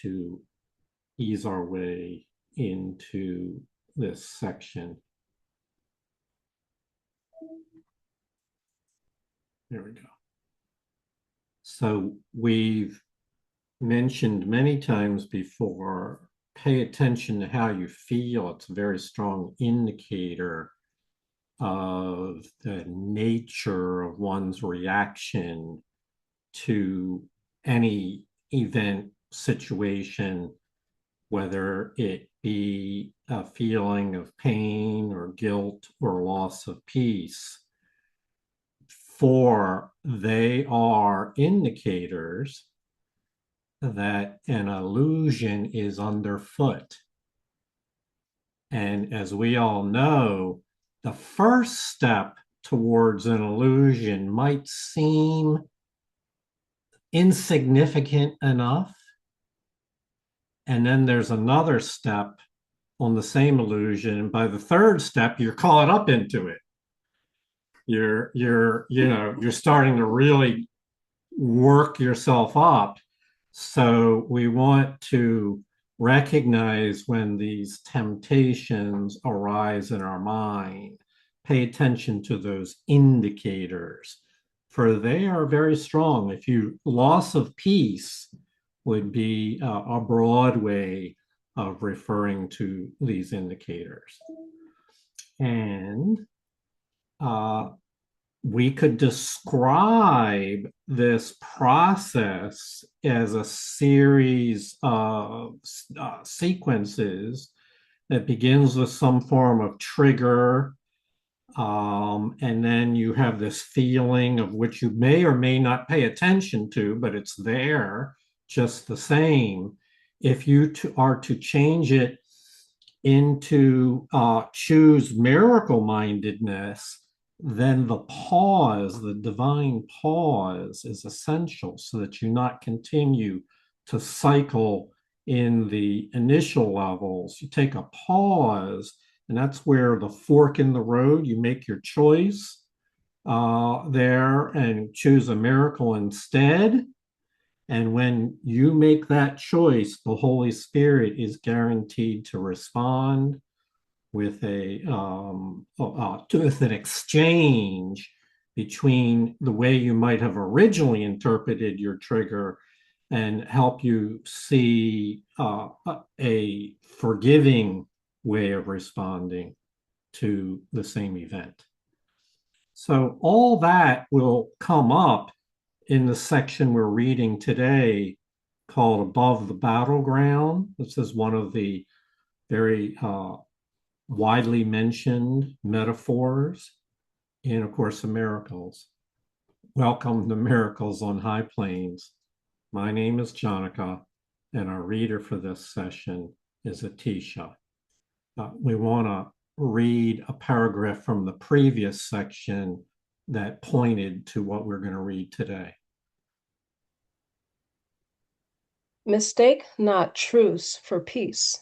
to ease our way into this section. There we go. So we've mentioned many times before, pay attention to how you feel. It's a very strong indicator of the nature of one's reaction to any event, situation, whether it be a feeling of pain or guilt or loss of peace. For they are indicators that an illusion is underfoot. And as we all know, the first step towards an illusion might seem insignificant enough. And then there's another step on the same illusion. And by the third step, you're caught up into it. You're starting to really work yourself up. So we want to recognize when these temptations arise in our mind, pay attention to those indicators, for they are very strong. If you loss of peace would be a broad way of referring to these indicators. And we could describe this process as a series of sequences that begins with some form of trigger, and then you have this feeling of which you may or may not pay attention to, but it's there just the same. If you are to change it into choose miracle-mindedness, then the pause, the divine pause, is essential so that you not continue to cycle in the initial levels. You take a pause, and that's where the fork in the road, you make your choice there and choose a miracle instead. And when you make that choice, the Holy Spirit is guaranteed to respond with an exchange between the way you might have originally interpreted your trigger and help you see a forgiving way of responding to the same event. So all that will come up in the section we're reading today called Above the Battleground. This is one of the very widely mentioned metaphors in A Course in Miracles. Welcome to Miracles on High Plains. My name is Jonica, and our reader for this session is Atisha. We want to read a paragraph from the previous section that pointed to what we're going to read today. Mistake not truce for peace,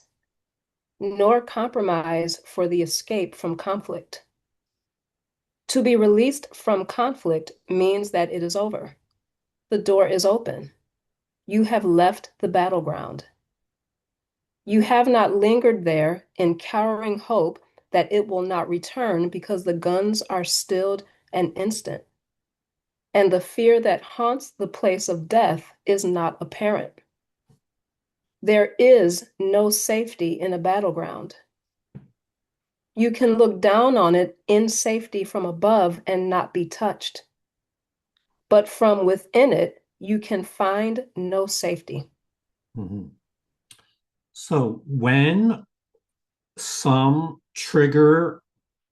nor compromise for the escape from conflict. To be released from conflict means that it is over. The door is open. You have left the battleground. You have not lingered there in cowering hope that it will not return because the guns are stilled and instant, and the fear that haunts the place of death is not apparent. There is no safety in a battleground. You can look down on it in safety from above and not be touched. But from within it, you can find no safety. Mm-hmm. So when some trigger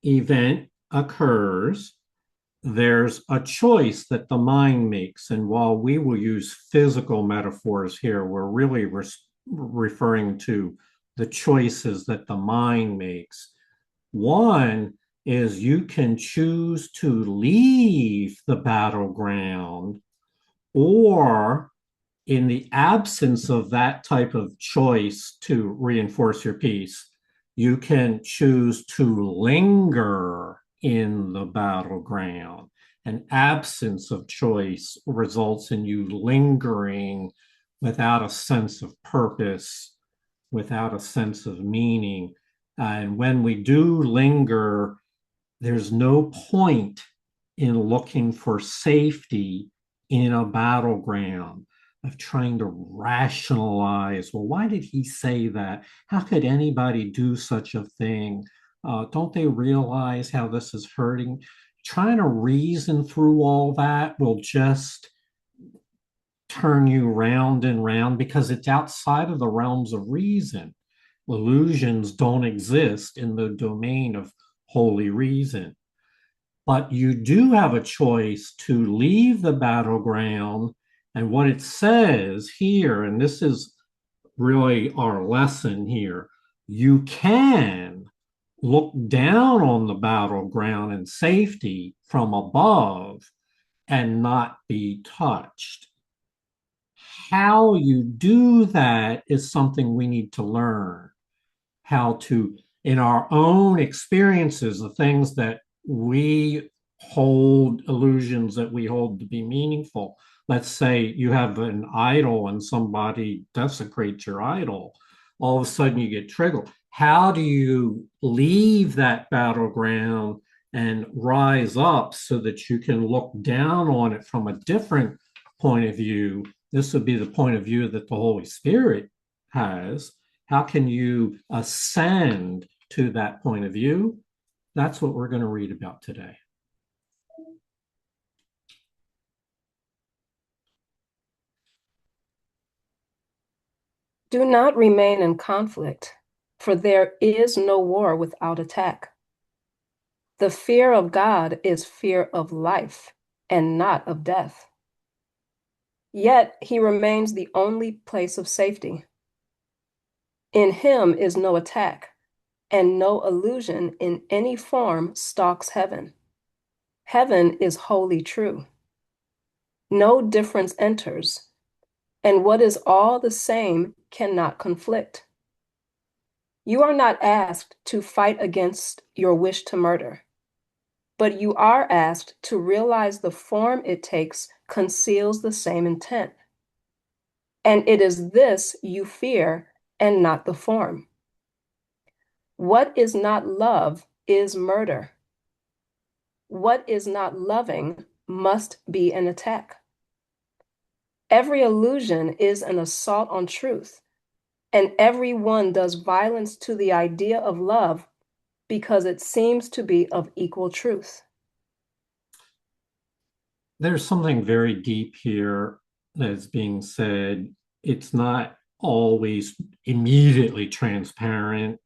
event occurs, there's a choice that the mind makes. And while we will use physical metaphors here, we're really referring to the choices that the mind makes. One is you can choose to leave the battleground, or in the absence of that type of choice to reinforce your peace, you can choose to linger in the battleground. An absence of choice results in you lingering without a sense of purpose, without a sense of meaning. And when we do linger, there's no point in looking for safety in a battleground of trying to rationalize, well, why did he say that? How could anybody do such a thing? Don't they realize how this is hurting? Trying to reason through all that will just turn you round and round because it's outside of the realms of reason. Illusions don't exist in the domain of holy reason. But you do have a choice to leave the battleground. And what it says here, and this is really our lesson here, you can look down on the battleground in safety from above and not be touched. How you do that is something we need to learn. How to, in our own experiences, the things that we hold, illusions that we hold to be meaningful. Let's say you have an idol and somebody desecrates your idol. All of a sudden you get triggered. How do you leave that battleground and rise up so that you can look down on it from a different point of view? This would be the point of view that the Holy Spirit has. How can you ascend to that point of view? That's what we're going to read about today. Do not remain in conflict, for there is no war without attack. The fear of God is fear of life and not of death. Yet he remains the only place of safety. In him is no attack, and no illusion in any form stalks heaven. Heaven is wholly true. No difference enters, and what is all the same cannot conflict. You are not asked to fight against your wish to murder, but you are asked to realize the form it takes conceals the same intent. And it is this you fear and not the form. What is not love is murder. What is not loving must be an attack. Every illusion is an assault on truth, and every one does violence to the idea of love because it seems to be of equal truth. There's something very deep here that's being said. It's not always immediately transparent,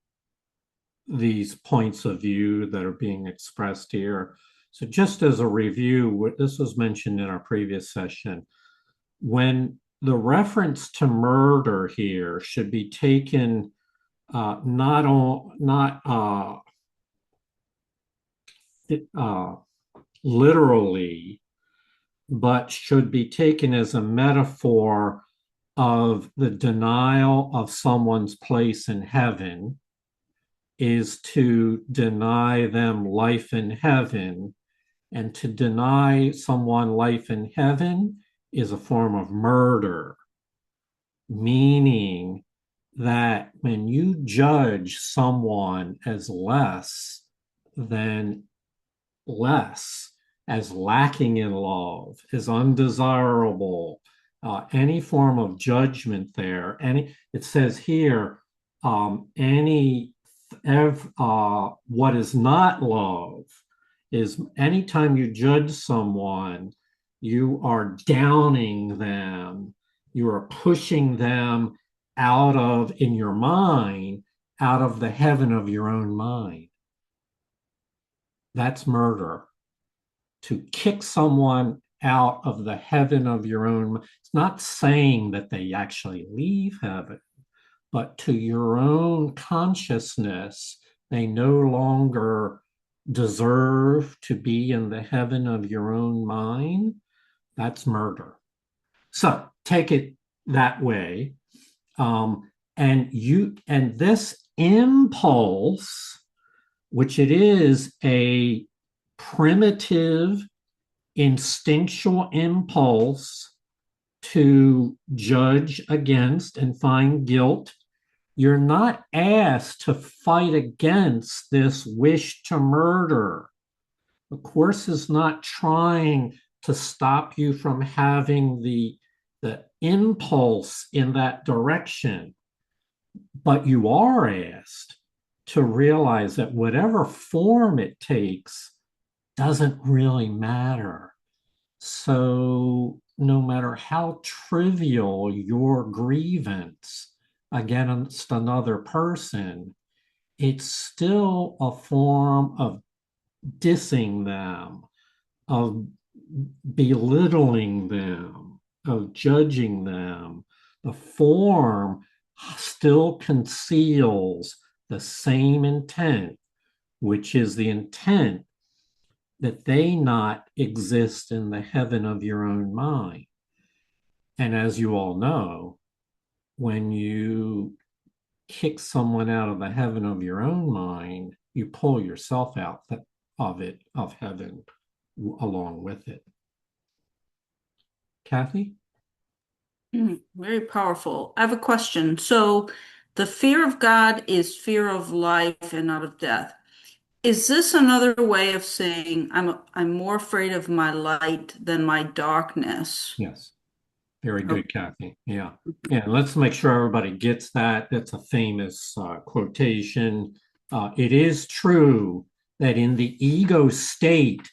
these points of view that are being expressed here. So, just as a review, this was mentioned in our previous session. When the reference to murder here should be taken not uh, literally, but should be taken as a metaphor of the denial of someone's place in heaven is to deny them life in heaven. And to deny someone life in heaven is a form of murder, meaning that when you judge someone as less than less, as lacking in love, as undesirable, any form of judgment there, it says here, any what is not love is anytime you judge someone, you are downing them, you are pushing them out of, in your mind, out of the heaven of your own mind. That's murder. To kick someone out of the heaven of your own, it's not saying that they actually leave heaven, but to your own consciousness, they no longer deserve to be in the heaven of your own mind. That's murder. So take it that way. And this impulse, which it is a primitive instinctual impulse to judge against and find guilt. You're not asked to fight against this wish to murder. The Course is not trying to stop you from having the impulse in that direction, but you are asked to realize that whatever form it takes doesn't really matter. So, no matter how trivial your grievance against another person, it's still a form of dissing them, of belittling them, of judging them. The form still conceals the same intent, which is the intent that they not exist in the heaven of your own mind. And as you all know, when you kick someone out of the heaven of your own mind, you pull yourself out of it, of heaven, along with it. Kathy? Very powerful. I have a question. So, the fear of God is fear of life and not of death. Is this another way of saying I'm more afraid of my light than my darkness? Yes. Very Oh, good, Kathy. Yeah. Yeah. Let's make sure everybody gets that. That's a famous quotation. It is true that in the ego state,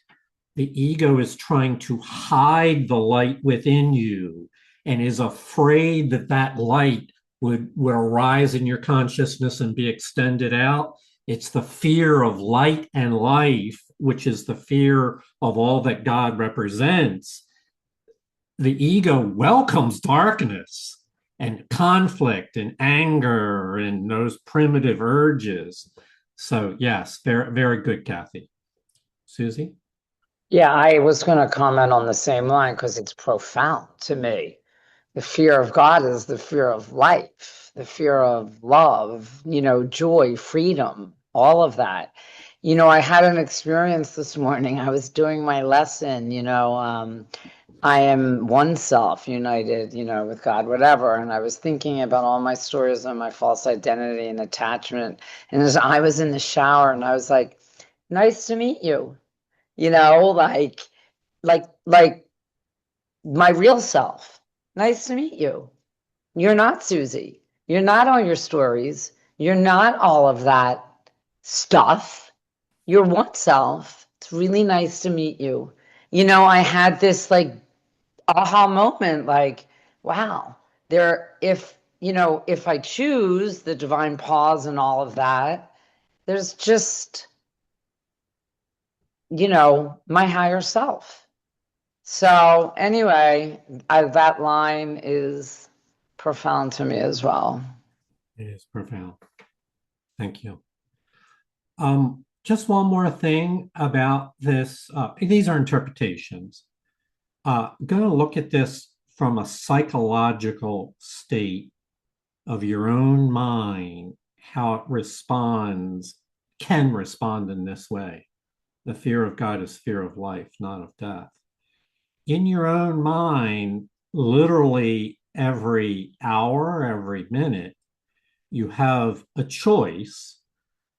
the ego is trying to hide the light within you and is afraid that that light will arise in your consciousness and be extended out. It's the fear of light and life, which is the fear of all that God represents. The ego welcomes darkness and conflict and anger and those primitive urges. So, yes, very, very good, Kathy. Susie? Yeah, I was going to comment on the same line because it's profound to me. The fear of God is the fear of life, the fear of love, joy, freedom, all of that. I had an experience this morning. I was doing my lesson, I am one self united, with God, whatever. And I was thinking about all my stories on my false identity and attachment. And as I was in the shower and I was like, nice to meet you, like my real self. Nice to meet you. You're not Susie. You're not all your stories. You're not all of that stuff. You're one self. It's really nice to meet you. I had this like aha moment, like, wow, if I choose the divine pause and all of that, there's just, my higher self. So anyway, that line is profound to me as well. It is profound. Thank you. Just one more thing about this. These are interpretations. Going to look at this from a psychological state of your own mind, how it responds, can respond in this way. The fear of God is fear of life, not of death. In your own mind, literally every hour, every minute, you have a choice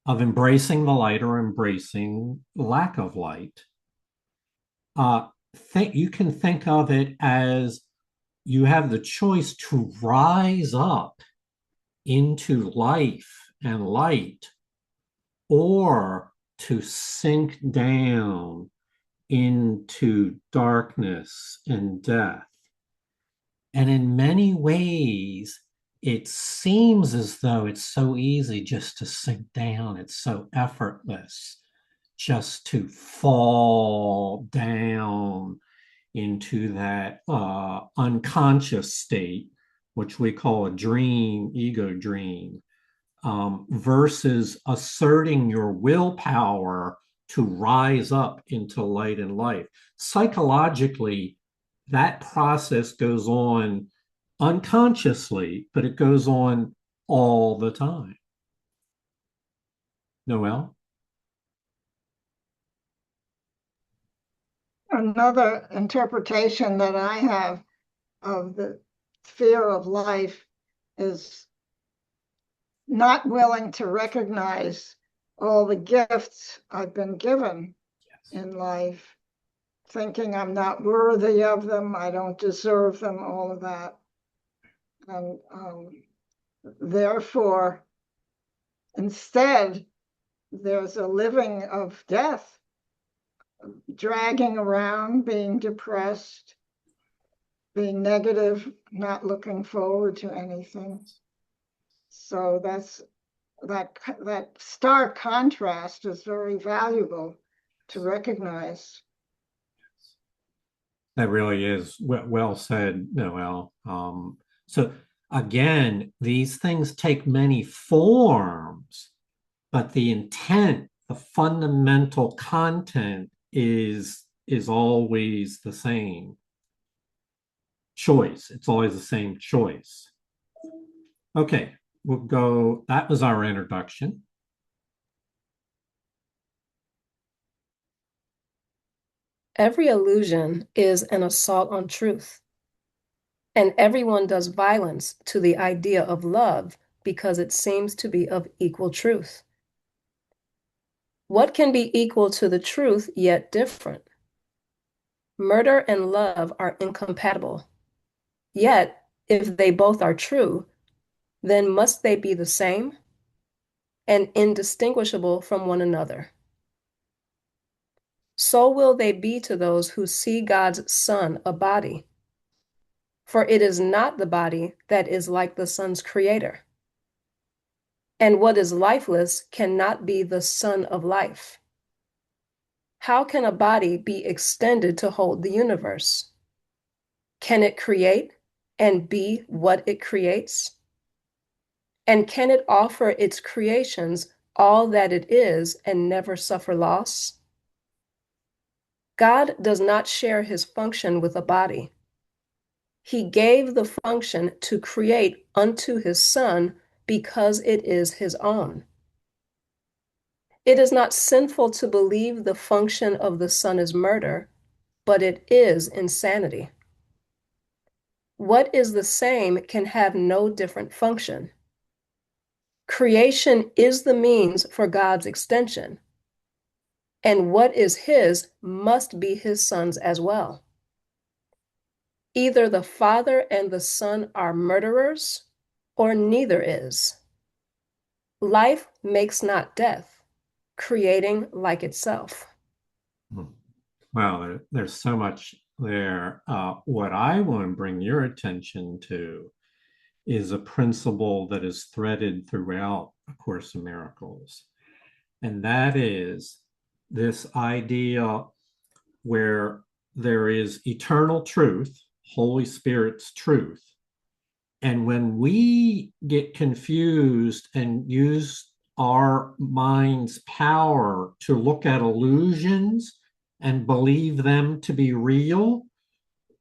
of embracing the light or embracing lack of light. You can think of it as you have the choice to rise up into life and light or to sink down into darkness and death. And in many ways, it seems as though it's so easy just to sink down. It's so effortless just to fall down into that unconscious state, which we call a dream, ego dream, versus asserting your willpower to rise up into light and life. Psychologically, that process goes on unconsciously, but it goes on all the time. Noel? Another interpretation that I have of the fear of life is not willing to recognize all the gifts I've been given in life, thinking I'm not worthy of them, I don't deserve them, all of that. And therefore, instead, there's a living of death, dragging around, being depressed, being negative, not looking forward to anything. So that stark contrast is very valuable to recognize. That really is well said, Noel. So again, these things take many forms, but the intent, the fundamental content is always the same choice. It's always the same choice. Okay, we'll go. That was our introduction. Every illusion is an assault on truth, and everyone does violence to the idea of love because it seems to be of equal truth. What can be equal to the truth yet different? Murder and love are incompatible. Yet, if they both are true, then must they be the same and indistinguishable from one another? So will they be to those who see God's Son a body. For it is not the body that is like the Son's creator. And what is lifeless cannot be the Son of life. How can a body be extended to hold the universe? Can it create and be what it creates? And can it offer its creations all that it is and never suffer loss? God does not share his function with a body. He gave the function to create unto his Son because it is his own. It is not sinful to believe the function of the Son is murder, but it is insanity. What is the same can have no different function. Creation is the means for God's extension, and what is his must be his Son's as well. Either the Father and the Son are murderers, or neither is. Life makes not death, creating like itself. Wow, there's so much there. What I want to bring your attention to is a principle that is threaded throughout A Course in Miracles. And that is this idea where there is eternal truth, Holy Spirit's truth. And when we get confused and use our mind's power to look at illusions and believe them to be real,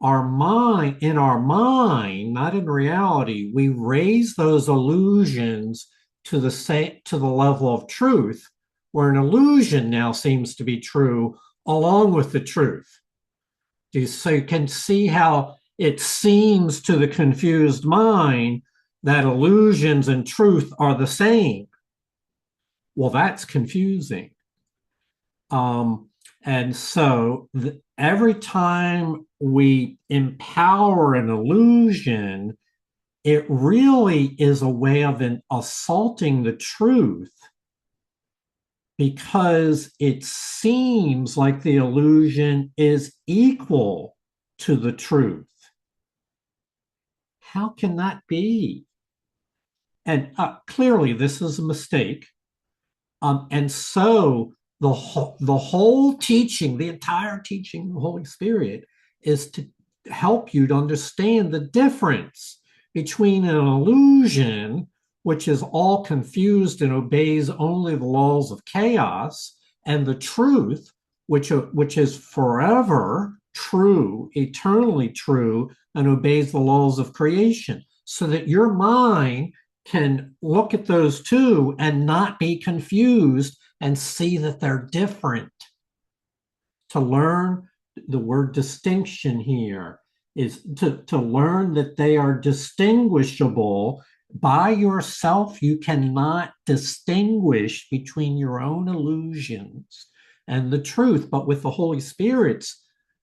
in our mind, not in reality, we raise those illusions to the level of truth, where an illusion now seems to be true along with the truth. So you can see how it seems to the confused mind that illusions and truth are the same. Well, that's confusing. And so every time we empower an illusion, it really is a way of assaulting the truth, because it seems like the illusion is equal to the truth. How can that be? And clearly, this is a mistake. And so the whole teaching, the entire teaching of the Holy Spirit, is to help you to understand the difference between an illusion, which is all confused and obeys only the laws of chaos, and the truth, which is forever true, eternally true, and obeys the laws of creation, so that your mind can look at those two and not be confused and see that they're different. To learn the word distinction here is to learn that they are distinguishable. By yourself, you cannot distinguish between your own illusions and the truth, but with the Holy Spirit's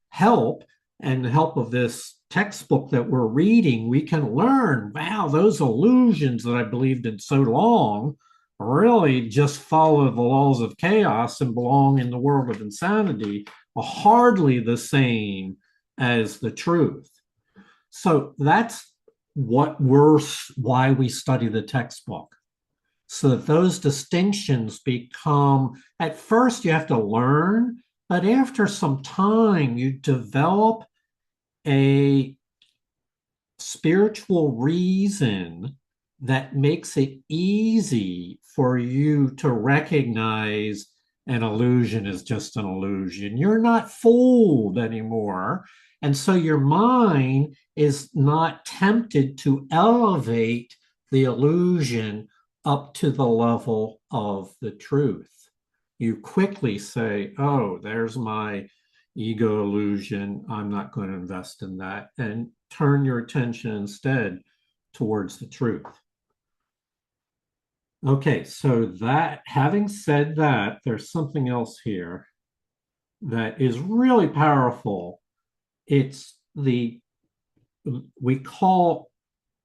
help and the help of this textbook that we're reading, we can learn, wow, those illusions that I believed in so long really just follow the laws of chaos and belong in the world of insanity, are hardly the same as the truth. So that's why we study the textbook, so that those distinctions become, at first you have to learn, but after some time you develop a spiritual reason that makes it easy for you to recognize an illusion is just an illusion. You're not fooled anymore. And so your mind is not tempted to elevate the illusion up to the level of the truth. You quickly say, oh, there's my ego illusion. I'm not going to invest in that. And turn your attention instead towards the truth. Okay, so that, having said that, there's something else here that is really powerful. It's we call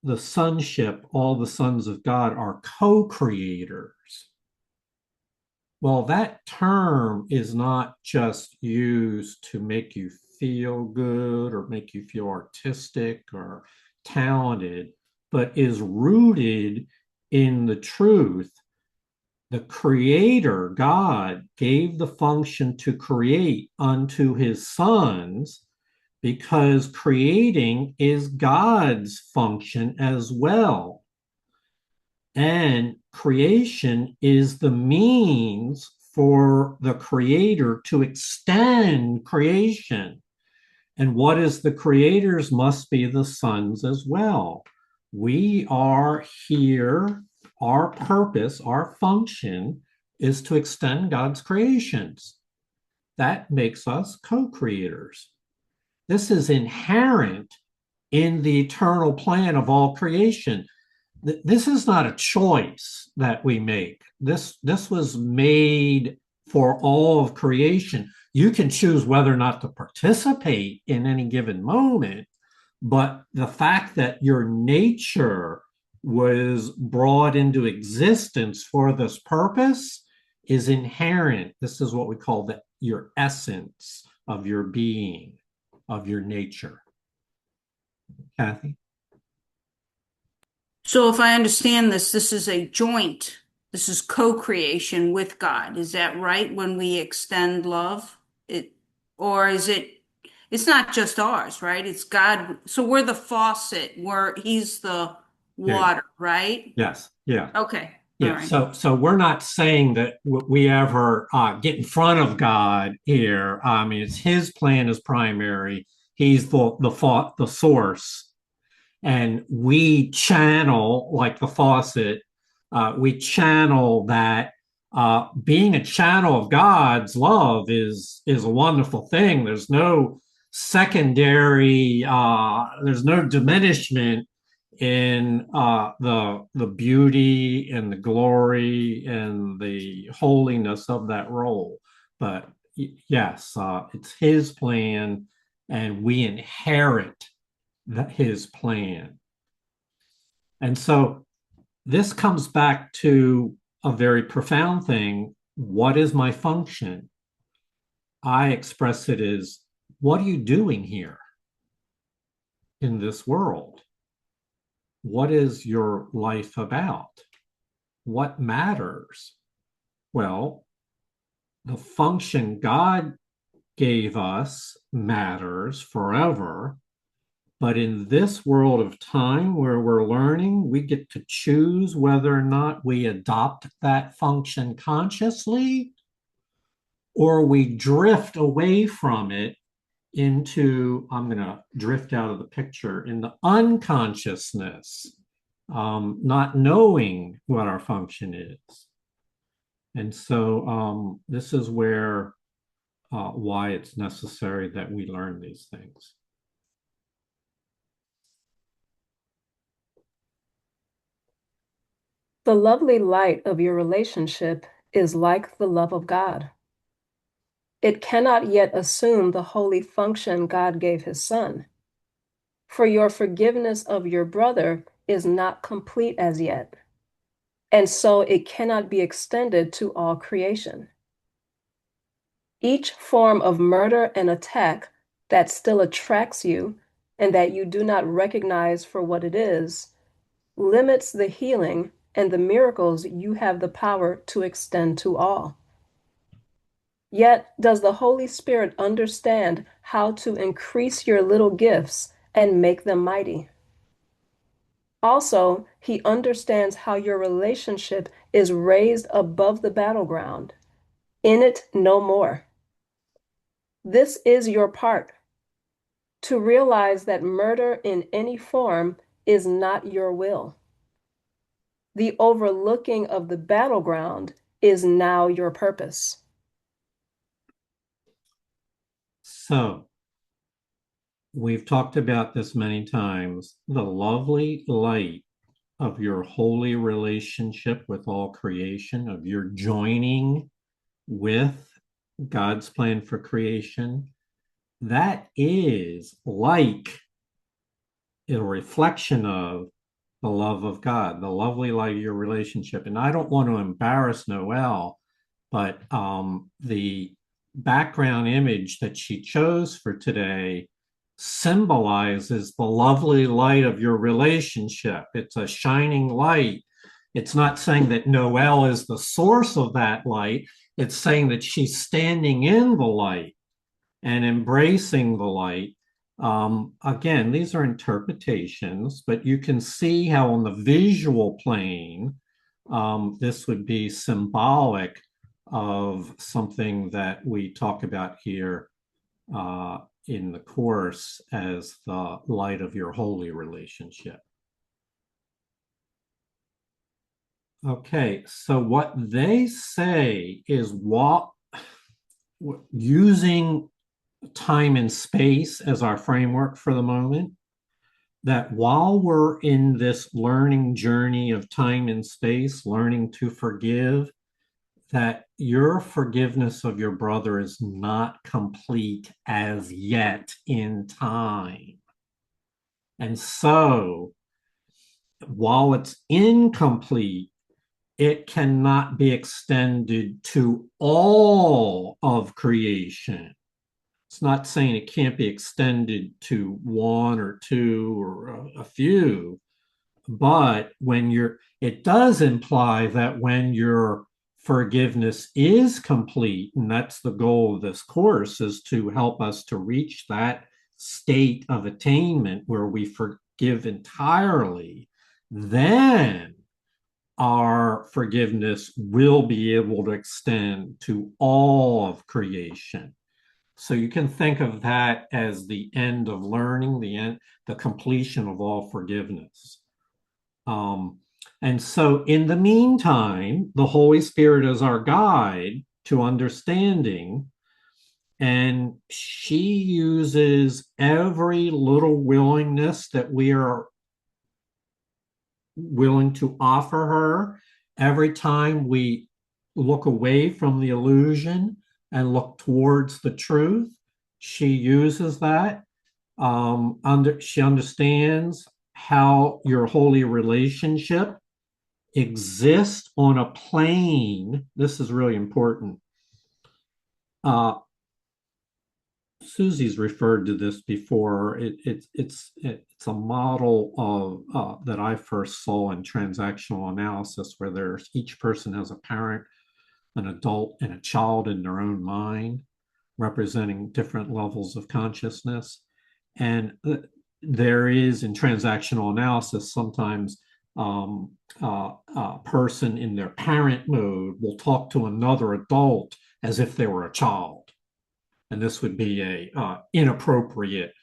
the sonship, all the sons of God are co-creators. Well, that term is not just used to make you feel good or make you feel artistic or talented, but is rooted in the truth. The Creator, God, gave the function to create unto his sons because creating is God's function as well. And creation is the means for the Creator to extend creation. And what is the Creator's must be the sons as well. We are here, our purpose, our function is to extend God's creations. That makes us co-creators. This is inherent in the eternal plan of all creation. This is not a choice that we make. This was made for all of creation. You can choose whether or not to participate in any given moment, but the fact that your nature was brought into existence for this purpose is inherent. This is what we call your essence of your being, of your nature. Kathy? So if I understand this, this is a joint, this is co-creation with God. Is that right? When we extend love, or is it's not just ours, right? It's God. So we're the faucet, he's the Yeah. water, right? Yes. Yeah. Okay. All Yeah. right. So we're not saying that we ever get in front of God here. I mean, it's his plan is primary. He's the source, and we channel like the faucet. We channel that. Being a channel of God's love is a wonderful thing. There's no secondary. There's no diminishment in the beauty and the glory and the holiness of that role. But yes, it's his plan, and we inherit his plan. And so this comes back to a very profound thing. What is my function? I express it as, what are you doing here in this world? What is your life about? What matters? Well, the function God gave us matters forever. But in this world of time where we're learning, we get to choose whether or not we adopt that function consciously or we drift away from it into, I'm going to drift out of the picture, in the unconsciousness, not knowing what our function is. And so this is why it's necessary that we learn these things. The lovely light of your relationship is like the love of God. It cannot yet assume the holy function God gave his Son, for your forgiveness of your brother is not complete as yet, and so it cannot be extended to all creation. Each form of murder and attack that still attracts you and that you do not recognize for what it is limits the healing and the miracles you have the power to extend to all. Yet, does the Holy Spirit understand how to increase your little gifts and make them mighty? Also, he understands how your relationship is raised above the battleground. In it, no more. This is your part. To realize that murder in any form is not your will. The overlooking of the battleground is now your purpose. So, we've talked about this many times. The lovely light of your holy relationship with all creation, of your joining with God's plan for creation, that is like a reflection of the love of God, the lovely light of your relationship. And I don't want to embarrass Noelle, but the background image that she chose for today symbolizes the lovely light of your relationship. It's a shining light. It's not saying that Noelle is the source of that light. It's saying that she's standing in the light and embracing the light. Again, these are interpretations, but you can see how on the visual plane, this would be symbolic of something that we talk about here in the course as the light of your holy relationship. Okay, so what they say is what using time and space as our framework for the moment, that while we're in this learning journey of time and space, learning to forgive, that your forgiveness of your brother is not complete as yet in time. And so, while it's incomplete, it cannot be extended to all of creation. It's not saying it can't be extended to one or two or a few, but it does imply that when your forgiveness is complete, and that's the goal of this course, is to help us to reach that state of attainment where we forgive entirely, then our forgiveness will be able to extend to all of creation. So you can think of that as the end of learning, the completion of all forgiveness. And so in the meantime, the Holy Spirit is our guide to understanding, and she uses every little willingness that we are willing to offer her. Every time we look away from the illusion and look towards the truth, she uses that. She understands how your holy relationship exists on a plane. This is really important. Susie's referred to this before. It's a model of that I first saw in transactional analysis, where each person has a parent, an adult, and a child in their own mind, representing different levels of consciousness. And there is, in transactional analysis, sometimes a person in their parent mode will talk to another adult as if they were a child. And this would be a inappropriate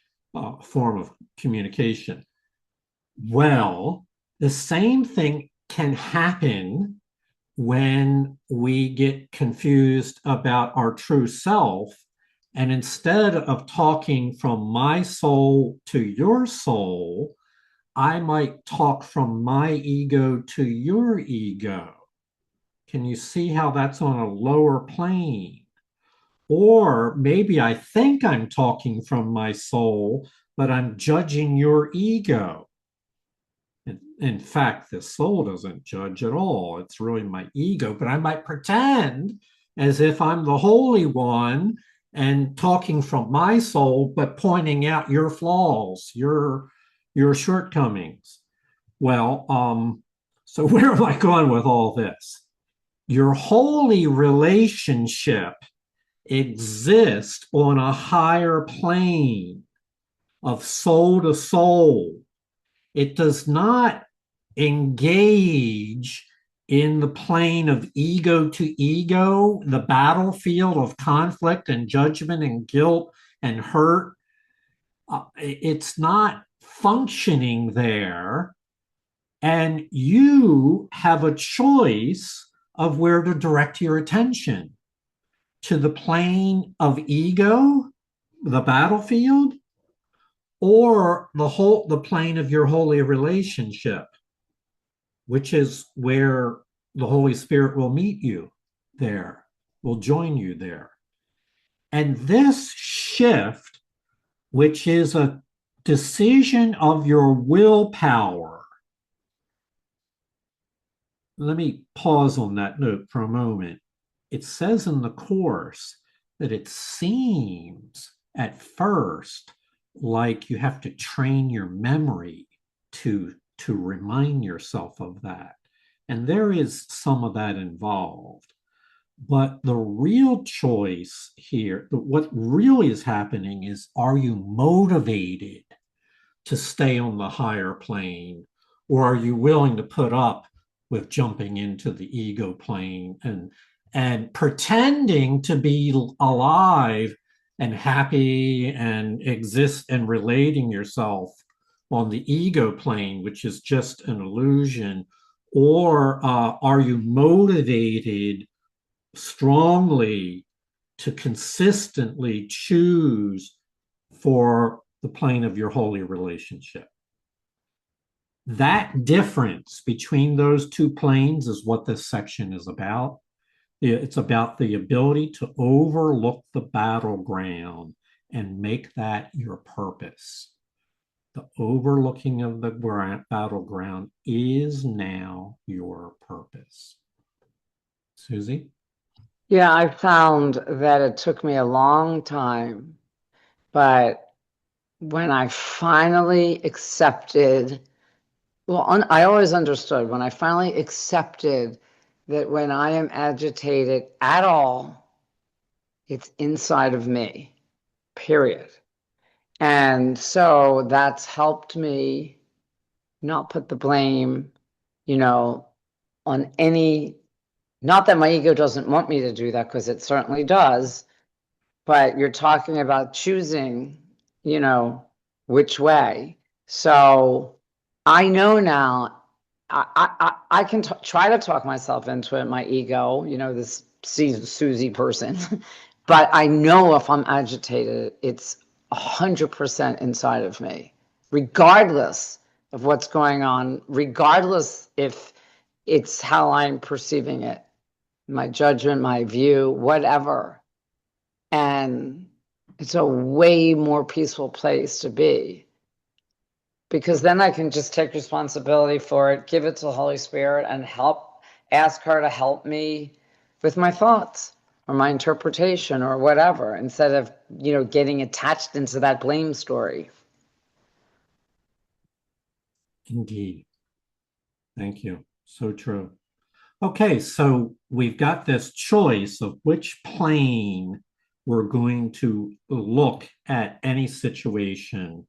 form of communication. Well, the same thing can happen when we get confused about our true self. And instead of talking from my soul to your soul, I might talk from my ego to your ego. Can you see how that's on a lower plane? Or maybe I think I'm talking from my soul, but I'm judging your ego. In fact, the soul doesn't judge at all. It's really my ego, but I might pretend as if I'm the Holy One and talking from my soul, but pointing out your flaws, your shortcomings. Well, so where am I going with all this? Your holy relationship exists on a higher plane of soul to soul. It does not engage in the plane of ego to ego, the battlefield of conflict and judgment and guilt and hurt. It's not functioning there. And you have a choice of where to direct your attention, to the plane of ego, the battlefield, or the plane of your holy relationship, which is where the Holy Spirit will meet you there, will join you there. And this shift, which is a decision of your willpower, let me pause on that note for a moment. It says in the Course that it seems at first like you have to train your memory to remind yourself of that. And there is some of that involved. But the real choice here, what really is happening is, are you motivated to stay on the higher plane, or are you willing to put up with jumping into the ego plane and pretending to be alive and happy and exist and relating yourself on the ego plane, which is just an illusion? Or are you motivated strongly to consistently choose for the plane of your holy relationship? That difference between those two planes is what this section is about. It's about the ability to overlook the battleground and make that your purpose. The overlooking of the battleground is now your purpose. Susie? Yeah, I found that it took me a long time, but when I finally accepted, well, I always understood when I finally accepted that when I am agitated at all, it's inside of me, period. And so that's helped me not put the blame, on any, not that my ego doesn't want me to do that, because it certainly does, but you're talking about choosing, which way. So I know now I can try to talk myself into it, my ego, this Susie person. But I know if I'm agitated, it's 100% inside of me, regardless of what's going on, regardless if it's how I'm perceiving it, my judgment, my view, whatever. And it's a way more peaceful place to be, because then I can just take responsibility for it, give it to the Holy Spirit, and ask her to help me with my thoughts or my interpretation or whatever, instead of, getting attached into that blame story. Indeed. Thank you. So true. Okay, so we've got this choice of which plane we're going to look at any situation.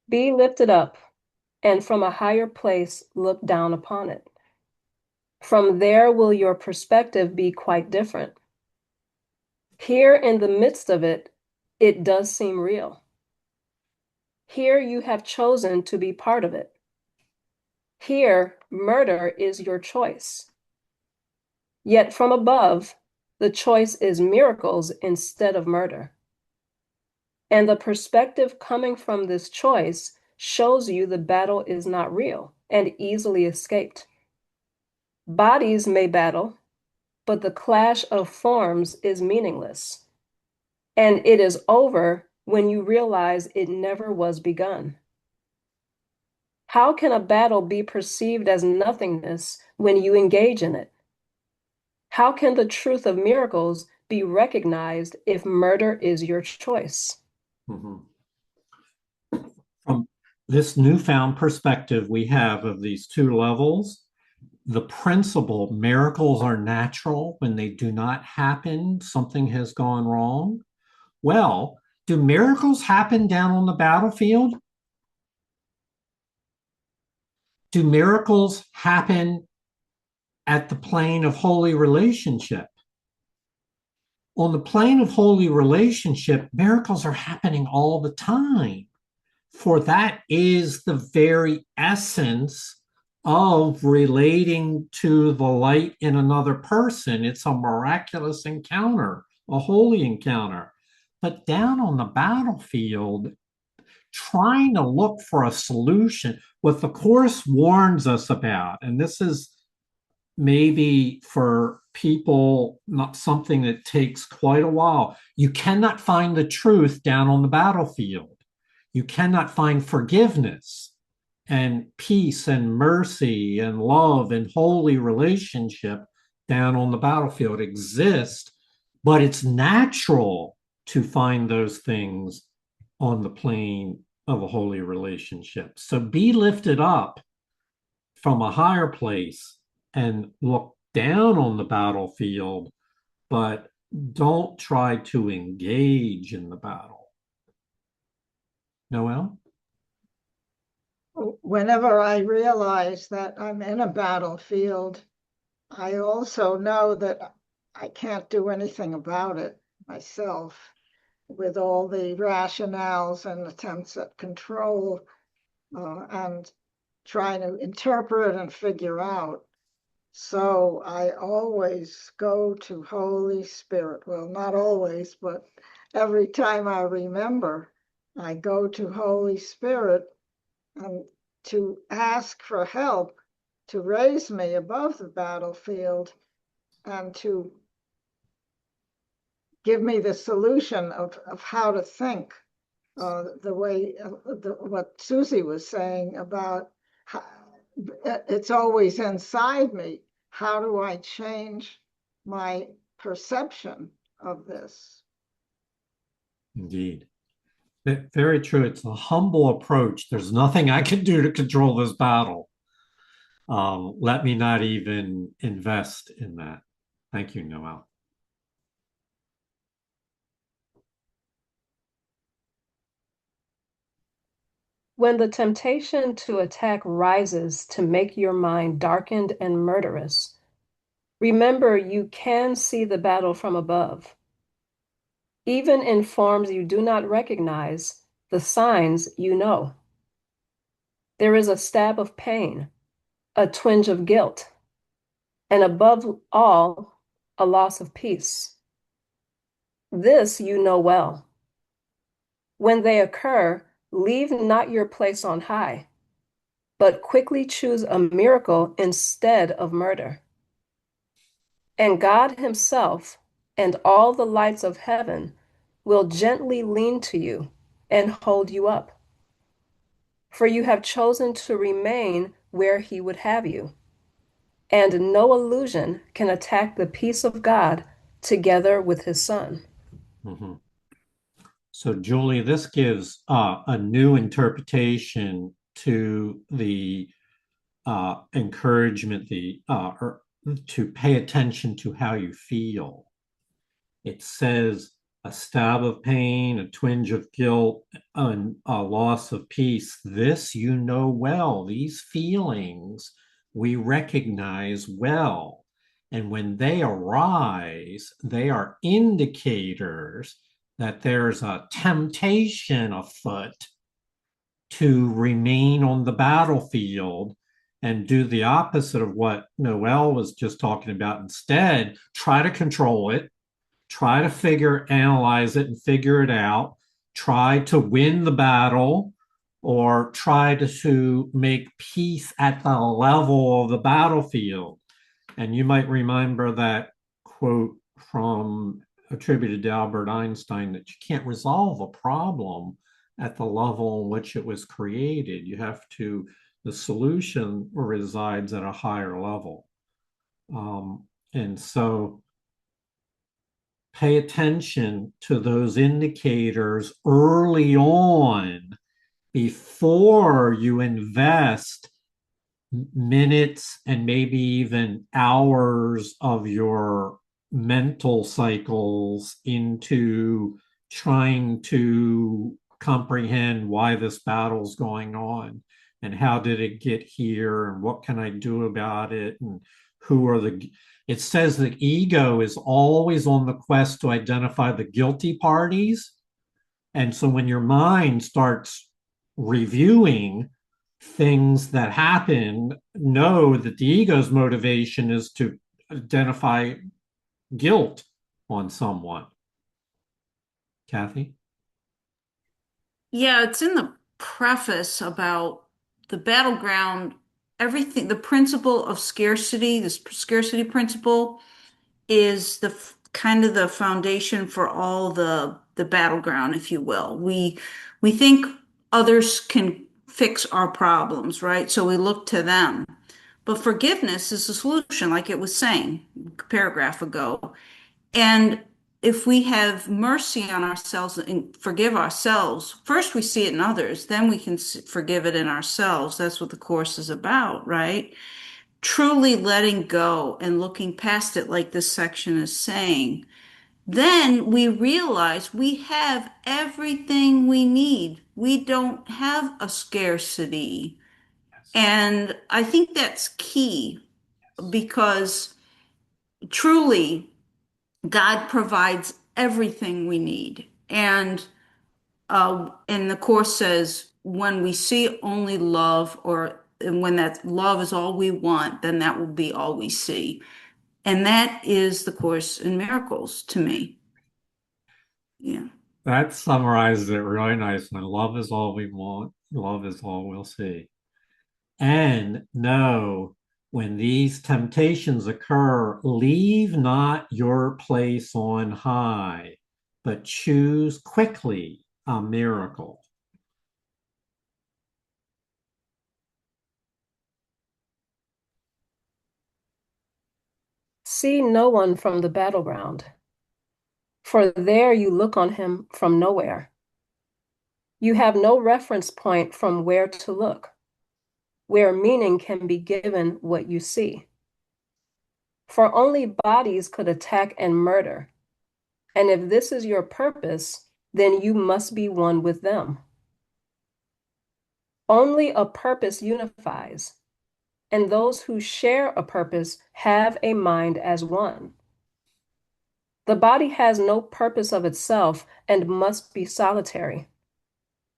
Be lifted up, and from a higher place look down upon it. From there will your perspective be quite different. Here in the midst of it, it does seem real. Here you have chosen to be part of it. Here, murder is your choice. Yet from above, the choice is miracles instead of murder. And the perspective coming from this choice shows you the battle is not real and easily escaped. Bodies may battle, but the clash of forms is meaningless. And it is over when you realize it never was begun. How can a battle be perceived as nothingness when you engage in it? How can the truth of miracles be recognized if murder is your choice? Mm-hmm. From this newfound perspective we have of these two levels, the principle miracles are natural when they do not happen, something has gone wrong. Well, do miracles happen down on the battlefield? Do miracles happen at the plane of holy relationship? On the plane of holy relationship, miracles are happening all the time. For that is the very essence of relating to the light in another person. It's a miraculous encounter, a holy encounter. But down on the battlefield, trying to look for a solution, what the Course warns us about, and this is maybe for people not something that takes quite a while, you cannot find the truth down on the battlefield. You cannot find forgiveness and peace and mercy and love and holy relationship down on the battlefield. Exist, but it's natural to find those things on the plane of a holy relationship. So be lifted up from a higher place and look down on the battlefield, but don't try to engage in the battle. Noel? Whenever I realize that I'm in a battlefield, I also know that I can't do anything about it myself with all the rationales and attempts at control and trying to interpret and figure out. So I always go to Holy Spirit. Well, not always, but every time I remember, I go to Holy Spirit and to ask for help to raise me above the battlefield and to give me the solution of how to think, the way what Susie was saying about how, it's always inside me. How do I change my perception of this? Indeed. Very true. It's a humble approach. There's nothing I can do to control this battle. Let me not even invest in that. Thank you, Noel. When the temptation to attack rises to make your mind darkened and murderous, remember you can see the battle from above. Even in forms you do not recognize, the signs you know. There is a stab of pain, a twinge of guilt, and above all, a loss of peace. This you know well. When they occur, leave not your place on high, but quickly choose a miracle instead of murder. And God Himself and all the lights of heaven will gently lean to you and hold you up. For you have chosen to remain where He would have you, and no illusion can attack the peace of God together with His Son. Mm-hmm. So, Julie, this gives a new interpretation to the encouragement, or to pay attention to how you feel. It says a stab of pain, a twinge of guilt, a loss of peace. This you know well. These feelings we recognize well. And when they arise, they are indicators that there's a temptation afoot to remain on the battlefield and do the opposite of what Noel was just talking about. Instead, try to control it, try to analyze it and figure it out, try to win the battle, or try to make peace at the level of the battlefield. And you might remember that quote from attributed to Albert Einstein, that you can't resolve a problem at the level in which it was created. You have to, the solution resides at a higher level. And so pay attention to those indicators early on before you invest minutes and maybe even hours of your mental cycles into trying to comprehend why this battle's going on and how did it get here and what can I do about it and who are the it says that ego is always on the quest to identify the guilty parties. And so when your mind starts reviewing things that happen, know that the ego's motivation is to identify guilt on someone. Kathy? Yeah, it's in the preface about the battleground, everything, the principle of scarcity, this scarcity principle is the kind of the foundation for all the battleground, if you will. We think others can fix our problems, right? So we look to them. But forgiveness is the solution, like it was saying a paragraph ago. And if we have mercy on ourselves and forgive ourselves, first we see it in others, then we can forgive it in ourselves. That's what the Course is about, right? Truly letting go and looking past it, like this section is saying, then we realize we have everything we need. We don't have a scarcity. And I think that's key because truly God provides everything we need. And the Course says when we see only love, or and when that love is all we want, then that will be all we see. And that is the Course in Miracles to me. Yeah. That summarizes it really nicely. Love is all we want, love is all we'll see. And know when these temptations occur, leave not your place on high, but choose quickly a miracle. See no one from the battleground, for there you look on him from nowhere. You have no reference point from where to look, where meaning can be given what you see. For only bodies could attack and murder, and if this is your purpose, then you must be one with them. Only a purpose unifies, and those who share a purpose have a mind as one. The body has no purpose of itself and must be solitary.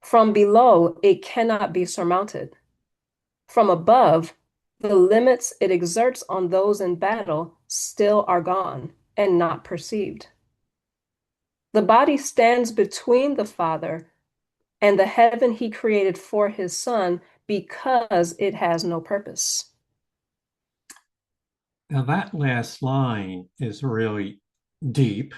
From below, it cannot be surmounted. From above, the limits it exerts on those in battle still are gone and not perceived. The body stands between the Father and the heaven he created for his Son because it has no purpose. Now, that last line is really deep.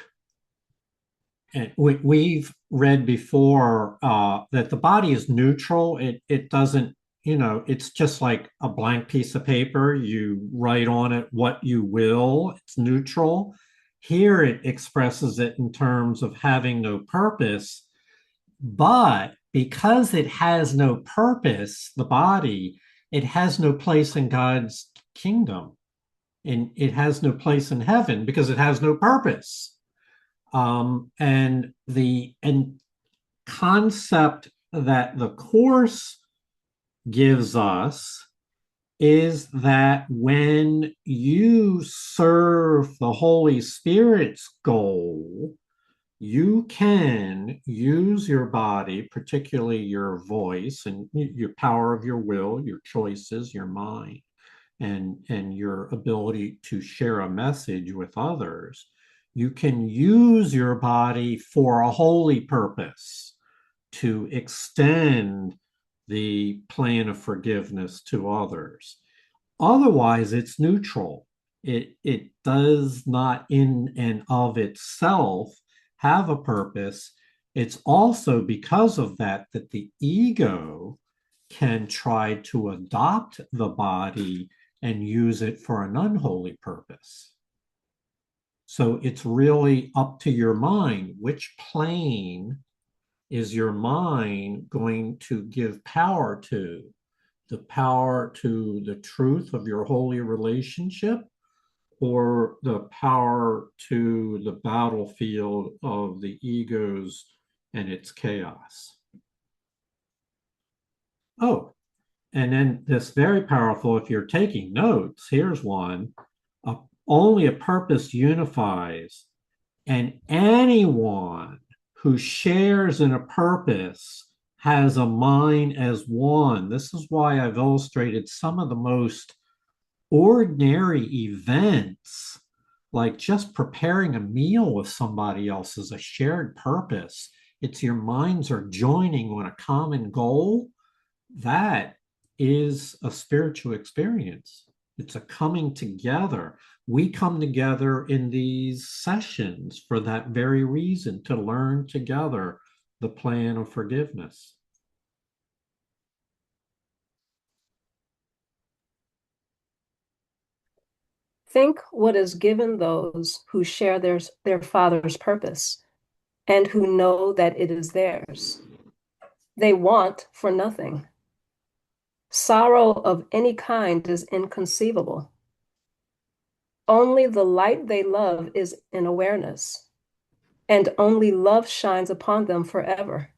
And we've read before that the body is neutral. It doesn't, it's just like a blank piece of paper. You write on it what you will. It's neutral. Here it expresses it in terms of having no purpose. But because it has no purpose, the body, it has no place in God's kingdom. And it has no place in heaven because it has no purpose. And the concept that the Course gives us is that when you serve the Holy Spirit's goal, you can use your body, particularly your voice and your power of your will, your choices, your mind, and your ability to share a message with others. You can use your body for a holy purpose to extend the plan of forgiveness to others. Otherwise, it's neutral. It does not in and of itself have a purpose. It's also because of that that the ego can try to adopt the body and use it for an unholy purpose. So it's really up to your mind. Which plane is your mind going to give power to? The power to the truth of your holy relationship, or the power to the battlefield of the egos and its chaos? Oh, and then this very powerful, if you're taking notes, here's one. Only a purpose unifies, and anyone who shares in a purpose has a mind as one. This is why I've illustrated some of the most ordinary events, like just preparing a meal with somebody else, is a shared purpose. It's your minds are joining on a common goal. That is a spiritual experience. It's a coming together. We come together in these sessions for that very reason, to learn together the plan of forgiveness. Think what is given those who share their Father's purpose and who know that it is theirs. They want for nothing. Sorrow of any kind is inconceivable. Only the light they love is in awareness, and only love shines upon them forever.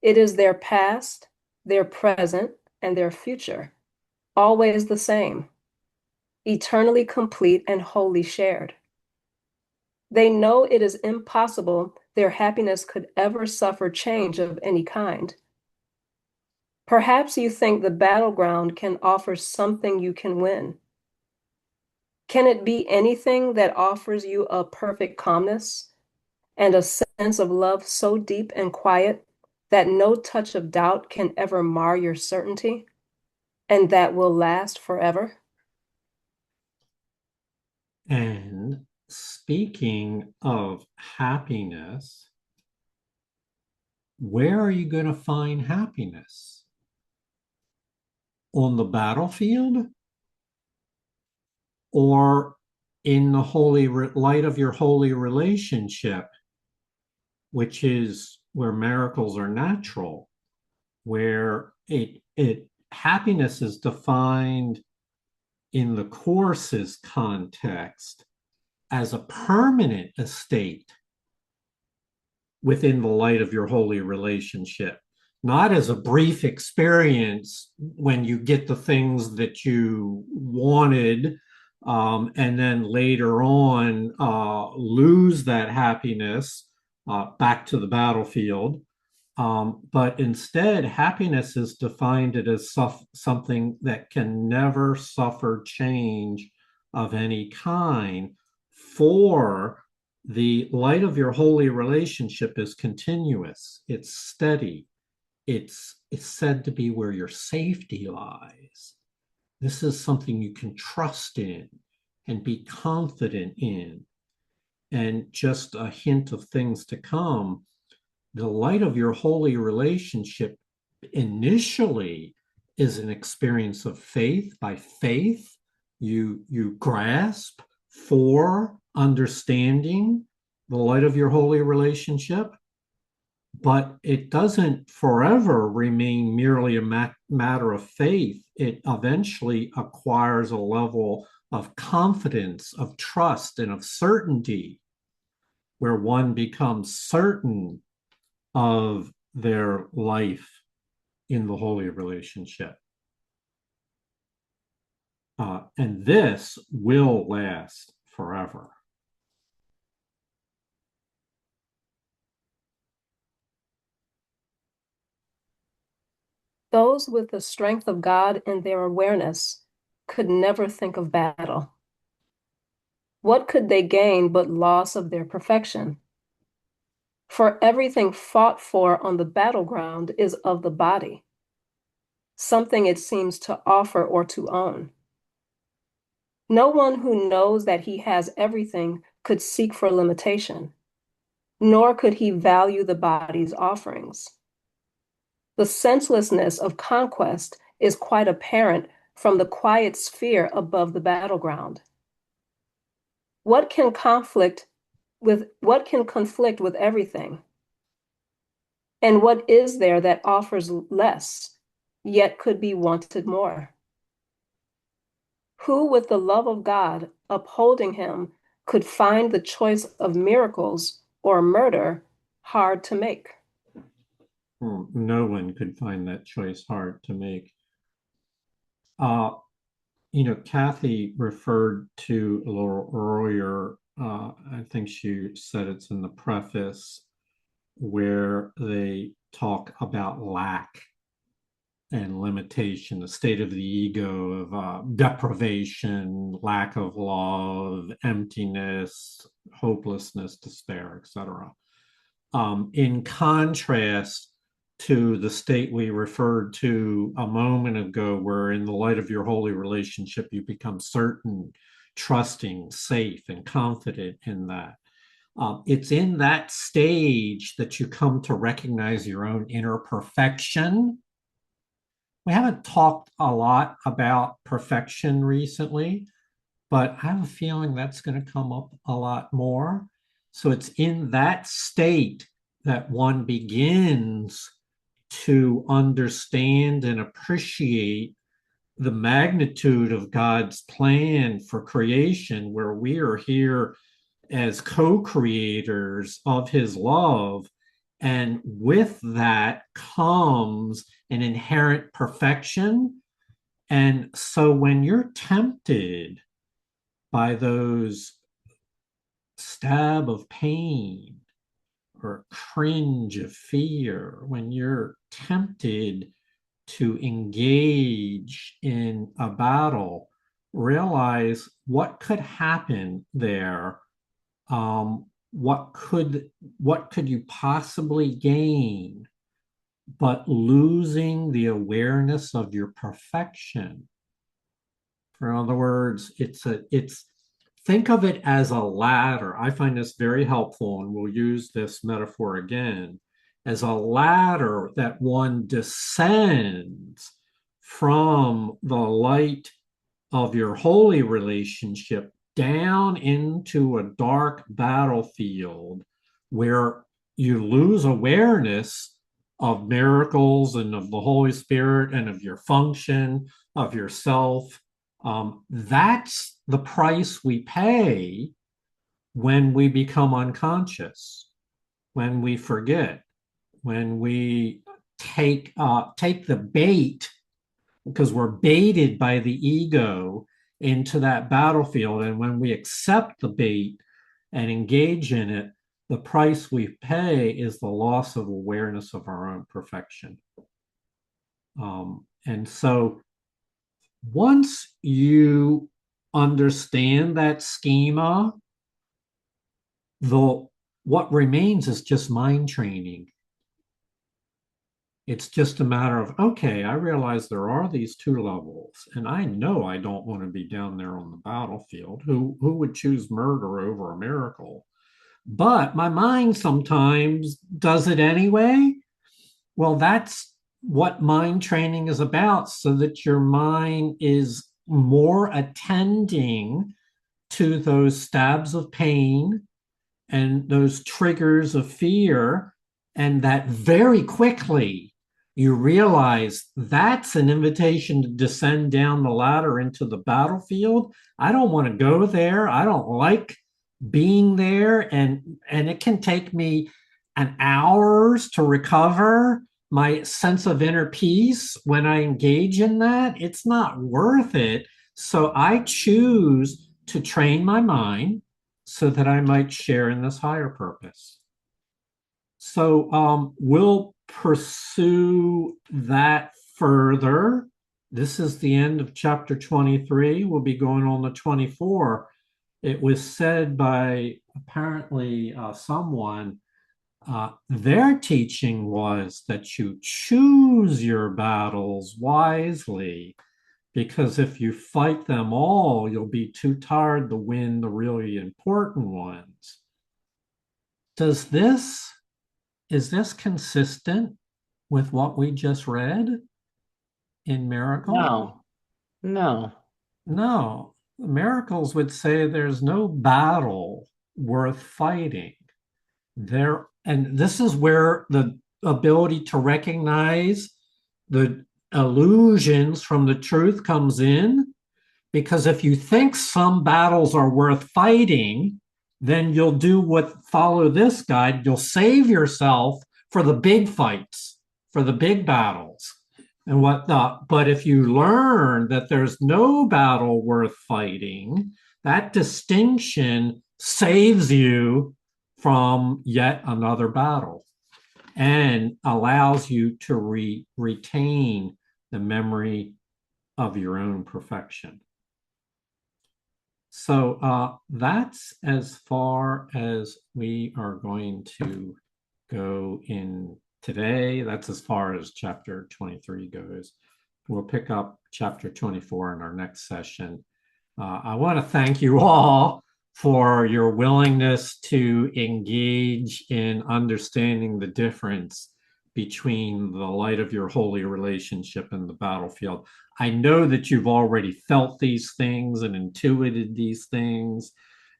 It is their past, their present, and their future, always the same, eternally complete and wholly shared. They know it is impossible their happiness could ever suffer change of any kind. Perhaps you think the battleground can offer something you can win. Can it be anything that offers you a perfect calmness and a sense of love so deep and quiet that no touch of doubt can ever mar your certainty, and that will last forever? And speaking of happiness, where are you going to find happiness? On the battlefield, or in the holy light of your holy relationship, which is where miracles are natural, where it happiness is defined in the Course's context as a permanent estate within the light of your holy relationship, not as a brief experience when you get the things that you wanted, and then later on lose that happiness back to the battlefield. But instead, happiness is defined as something that can never suffer change of any kind, for the light of your holy relationship is continuous, it's steady, it's said to be where your safety lies. This is something you can trust in and be confident in. And just a hint of things to come, the light of your holy relationship initially is an experience of faith. By faith, you grasp for understanding the light of your holy relationship, but it doesn't forever remain merely a matter of faith. It eventually acquires a level of confidence, of trust, and of certainty, where one becomes certain of their life in the holy relationship. And this will last forever. Those with the strength of God in their awareness could never think of battle. What could they gain but loss of their perfection? For everything fought for on the battleground is of the body, something it seems to offer or to own. No one who knows that he has everything could seek for limitation, nor could he value the body's offerings. The senselessness of conquest is quite apparent from the quiet sphere above the battleground. What can conflict with everything? And what is there that offers less, yet could be wanted more? Who with the love of God upholding him could find the choice of miracles or murder hard to make? No one could find that choice hard to make. Kathy referred to a little earlier, I think she said it's in the preface, where they talk about lack and limitation, the state of the ego, of deprivation, lack of love, emptiness, hopelessness, despair, etc. In contrast to the state we referred to a moment ago, where in the light of your holy relationship, you become certain, trusting, safe, and confident in that. It's in that stage that you come to recognize your own inner perfection. We haven't talked a lot about perfection recently, but I have a feeling that's going to come up a lot more. So it's in that state that one begins to understand and appreciate the magnitude of God's plan for creation, where we are here as co-creators of his love. And with that comes an inherent perfection. And so when you're tempted by those stab of pain or cringe of fear, when you're tempted to engage in a battle, realize what could happen there. What could you possibly gain but losing the awareness of your perfection? In other words, it's think of it as a ladder. I find this very helpful, and we'll use this metaphor again, as a ladder that one descends from the light of your holy relationship down into a dark battlefield where you lose awareness of miracles and of the Holy Spirit and of your function, of yourself. That's the price we pay when we become unconscious, when we forget, when we take the bait, because we're baited by the ego into that battlefield. And when we accept the bait and engage in it, the price we pay is the loss of awareness of our own perfection. And so once you understand that schema, what remains is just mind training. It's just a matter of, okay, I realize there are these two levels, and I know I don't want to be down there on the battlefield. Who would choose murder over a miracle? But my mind sometimes does it anyway. Well, that's what mind training is about, so that your mind is more attending to those stabs of pain and those triggers of fear, and that very quickly you realize that's an invitation to descend down the ladder into the battlefield. I don't want to go there. I don't like being there, and it can take me an hours to recover my sense of inner peace when I engage in that. It's not worth it. So I choose to train my mind so that I might share in this higher purpose. So we'll pursue that further, this is the end of chapter 23. We'll be going on to 24. It was said by apparently someone, their teaching was that you choose your battles wisely, because if you fight them all, you'll be too tired to win the really important ones. Is this consistent with what we just read in Miracle? No, no. No. Miracles would say there's no battle worth fighting. And this is where the ability to recognize the illusions from the truth comes in, because if you think some battles are worth fighting, then you'll follow this guide. You'll save yourself for the big fights, for the big battles and whatnot. But if you learn that there's no battle worth fighting, that distinction saves you from yet another battle and allows you to retain the memory of your own perfection. So that's as far as we are going to go in today. That's as far as chapter 23 goes. We'll pick up chapter 24 in our next session. I want to thank you all for your willingness to engage in understanding the difference between the light of your holy relationship and the battlefield. I know that you've already felt these things and intuited these things.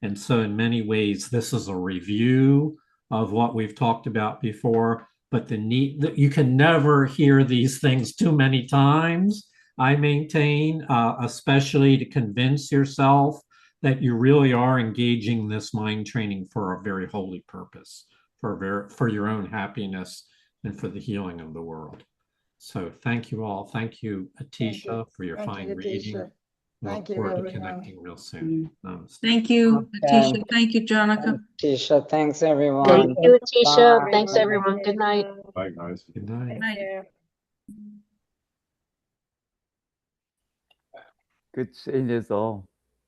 And so in many ways, this is a review of what we've talked about before, but you can never hear these things too many times. I maintain, especially to convince yourself that you really are engaging this mind training for a very holy purpose, for your own happiness and for the healing of the world. So thank you all. Thank you, Atisha, for your fine reading. Thank you, Look forward to everyone. connecting real soon. Thank you, Okay. Atisha. Thank you, Jonica. Tisha, thanks everyone. Thank you, Tisha. Bye. Thanks, everyone. Good night. Bye, guys. Good night. Night. Good seeing you all.